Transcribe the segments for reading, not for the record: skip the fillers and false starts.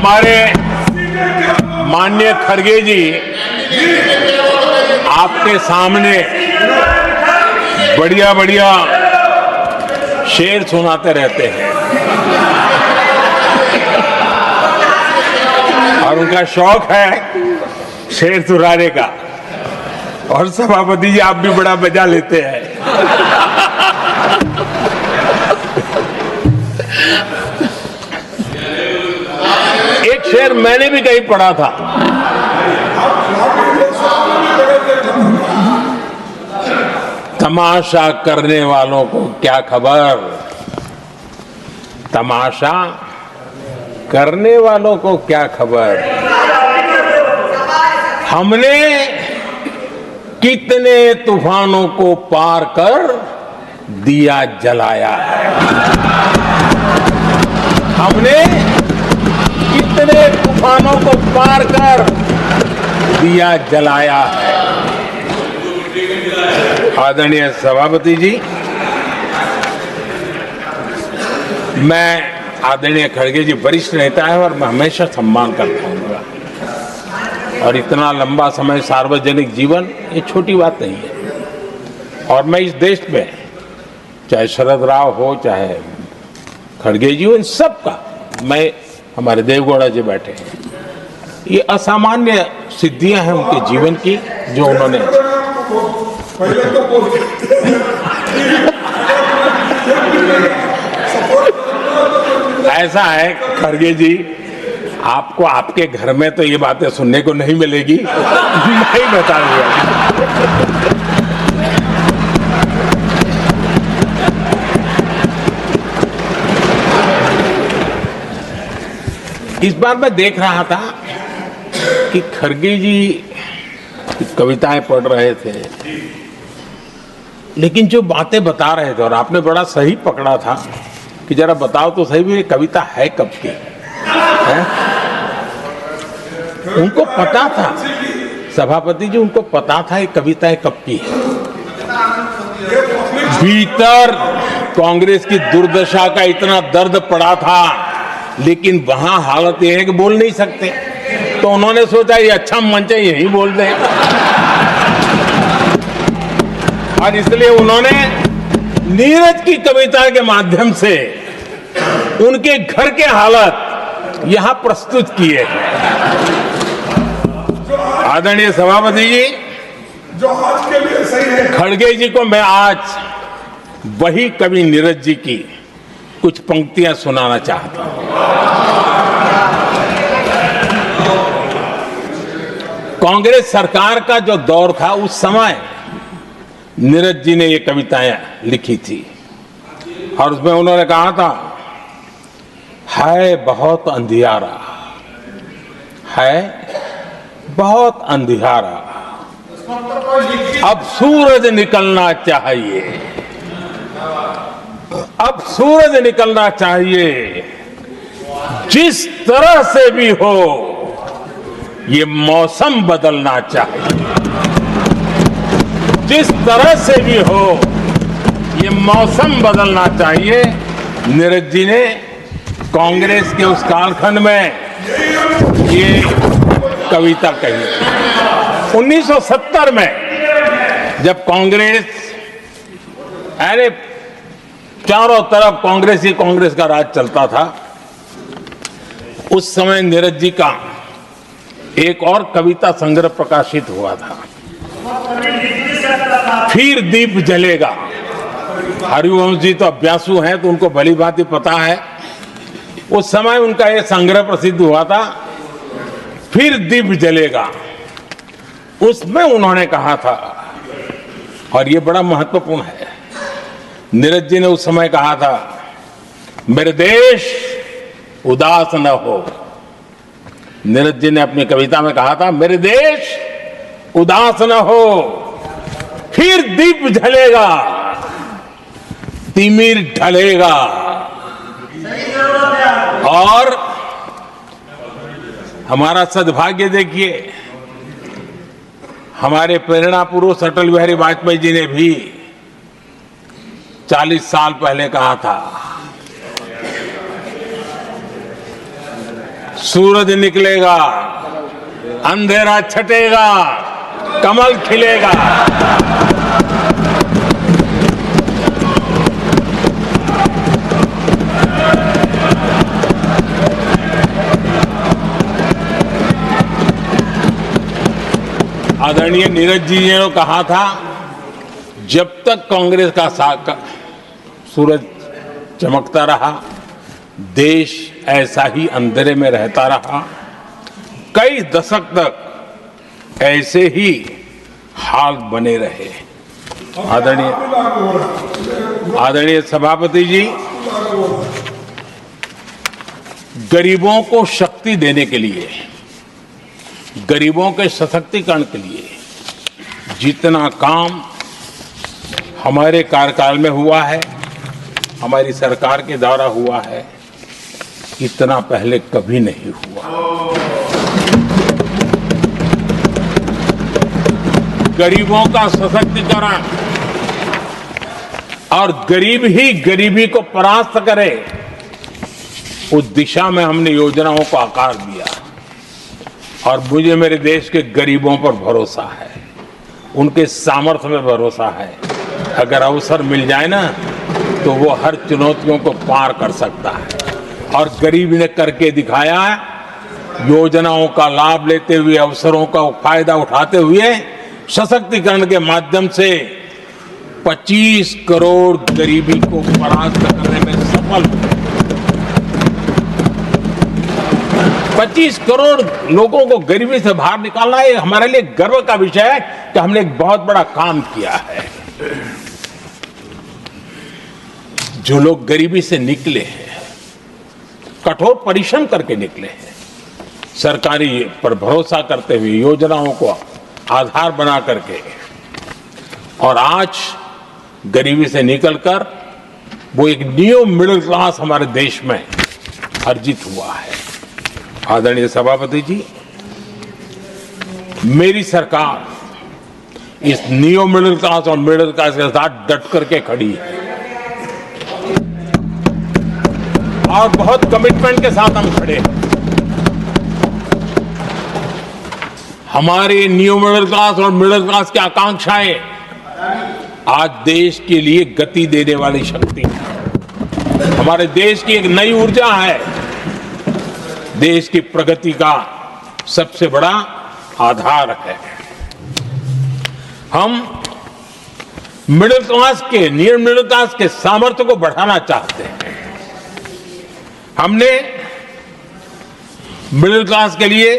हमारे माननीय खड़गे जी आपके सामने बढ़िया बढ़िया शेर सुनाते रहते हैं और उनका शौक है शेर सुनाने का। और सभापति जी आप भी बड़ा मजा लेते हैं। एक शेर मैंने भी कहीं पढ़ा था, तमाशा करने वालों को क्या खबर, तमाशा करने वालों को क्या खबर, हमने कितने तूफानों को पार कर दिया जलाया है, हमने कितने तूफानों को पार कर दिया जलाया है। आदरणीय सभापति जी, मैं आदरणीय खड़गे जी वरिष्ठ नेता है और मैं हमेशा सम्मान करता हूँ और इतना लंबा समय सार्वजनिक जीवन ये छोटी बात नहीं है। और मैं इस देश में चाहे शरद राव हो चाहे खड़गे जी हो, इन सब का मैं, हमारे देवगौड़ा जी बैठे हैं, ये असामान्य सिद्धियां हैं उनके जीवन की जो उन्होंने ऐसा है खड़गे जी, आपको आपके घर में तो ये बातें सुनने को नहीं मिलेगी, नहीं बताऊंगा। इस बार मैं देख रहा था कि खड़गे जी कविताएं पढ़ रहे थे, लेकिन जो बातें बता रहे थे और आपने बड़ा सही पकड़ा था कि जरा बताओ तो सही भी ये कविता है कब की है? उनको पता था, सभापति जी उनको पता था ये कविताएं कब की है। भीतर कांग्रेस की दुर्दशा का इतना दर्द पड़ा था, लेकिन वहां हालत यह है कि बोल नहीं सकते, तो उन्होंने सोचा ये अच्छा मंच है यही बोल दें, और इसलिए उन्होंने नीरज की कविता के माध्यम से उनके घर के हालात यहां प्रस्तुत किए हैं। आदरणीय सभापति जी, जो आज के लिए सही है, खड़गे जी को मैं आज वही कवि नीरज जी की कुछ पंक्तियां सुनाना चाहता हूं। कांग्रेस सरकार का जो दौर था उस समय नीरज जी ने ये कविताएं लिखी थी और उसमें उन्होंने कहा था, है बहुत अंधियारा, है बहुत अंधियारा, अब सूरज निकलना चाहिए, अब सूरज निकलना चाहिए, जिस तरह से भी हो ये मौसम बदलना चाहिए, जिस तरह से भी हो ये मौसम बदलना चाहिए। नीरज जी ने कांग्रेस के उस कालखंड में ये कविता कही। 1970 में जब कांग्रेस, अरे चारों तरफ कांग्रेस का राज चलता था, उस समय नीरज जी का एक और कविता संग्रह प्रकाशित हुआ था, फिर दीप जलेगा। हरिवंश जी तो अभ्यासु हैं तो उनको भली भांति पता है, उस समय उनका यह संग्रह प्रसिद्ध हुआ था, फिर दीप जलेगा। उसमें उन्होंने कहा था, और यह बड़ा महत्वपूर्ण है, नीरज जी ने उस समय कहा था, मेरे देश उदास न हो। नीरज जी ने अपनी कविता में कहा था, मेरे देश उदास न हो, फिर दीप जलेगा, तिमिर ढलेगा। और हमारा सद्भाग्य देखिए, हमारे प्रेरणा पुरुष अटल बिहारी वाजपेयी जी ने भी 40 साल पहले कहा था सूरज निकलेगा, अंधेरा छटेगा, कमल खिलेगा। आदरणीय नीरज जी ने कहा था, जब तक कांग्रेस का सूरज चमकता रहा, देश ऐसा ही अंधेरे में रहता रहा। कई दशक तक ऐसे ही हाल बने रहे। आदरणीय सभापति जी, गरीबों को शक्ति देने के लिए, गरीबों के सशक्तिकरण के लिए जितना काम हमारे कार्यकाल में हुआ है, हमारी सरकार के द्वारा हुआ है, इतना पहले कभी नहीं हुआ। गरीबों का सशक्तिकरण और गरीब ही गरीबी को परास्त करे, उस दिशा में हमने योजनाओं को आकार दिया। और मुझे मेरे देश के गरीबों पर भरोसा है, उनके सामर्थ्य में भरोसा है। अगर अवसर मिल जाए ना, तो वो हर चुनौतियों को पार कर सकता है। और गरीब ने करके दिखाया, योजनाओं का लाभ लेते हुए, अवसरों का फायदा उठाते हुए, सशक्तिकरण के माध्यम से 25 करोड़ गरीबी को परास्त करने में सफल हुए। 25 करोड़ लोगों को गरीबी से बाहर निकालना, ये हमारे लिए गर्व का विषय है कि हमने एक बहुत बड़ा काम किया है। जो लोग गरीबी से निकले हैं, कठोर परिश्रम करके निकले हैं, सरकारी पर भरोसा करते हुए, योजनाओं को आधार बना करके, और आज गरीबी से निकलकर वो एक न्यू मिडिल क्लास हमारे देश में अर्जित हुआ है। आदरणीय सभापति जी, मेरी सरकार इस न्यू मिडिल क्लास और मिडिल क्लास के साथ डट करके खड़ी है और बहुत कमिटमेंट के साथ हम खड़े हैं। हमारी न्यू मिडिल क्लास और मिडिल क्लास की आकांक्षाएं आज देश के लिए गति देने वाली शक्ति है। हमारे देश की एक नई ऊर्जा है, देश की प्रगति का सबसे बड़ा आधार है। हम मिडिल क्लास के, न्यू मिडिल क्लास के सामर्थ्य को बढ़ाना चाहते हैं। हमने मिडिल क्लास के लिए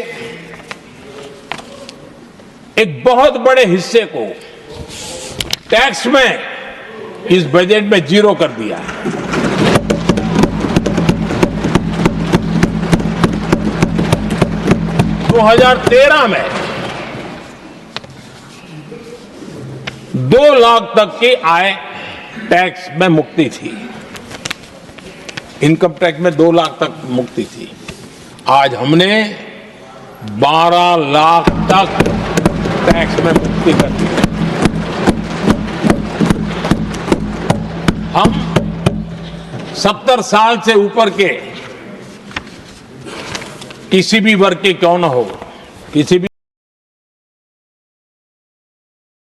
एक बहुत बड़े हिस्से को टैक्स में इस बजट में जीरो कर दिया है। तो 2013 में 2 लाख तक की आय टैक्स में मुक्ति थी, इनकम टैक्स में 2 लाख तक मुक्ति थी। आज हमने 12 लाख तक टैक्स में मुक्ति कर दी। हम 70 साल से ऊपर के किसी भी वर्ग के क्यों न हो, किसी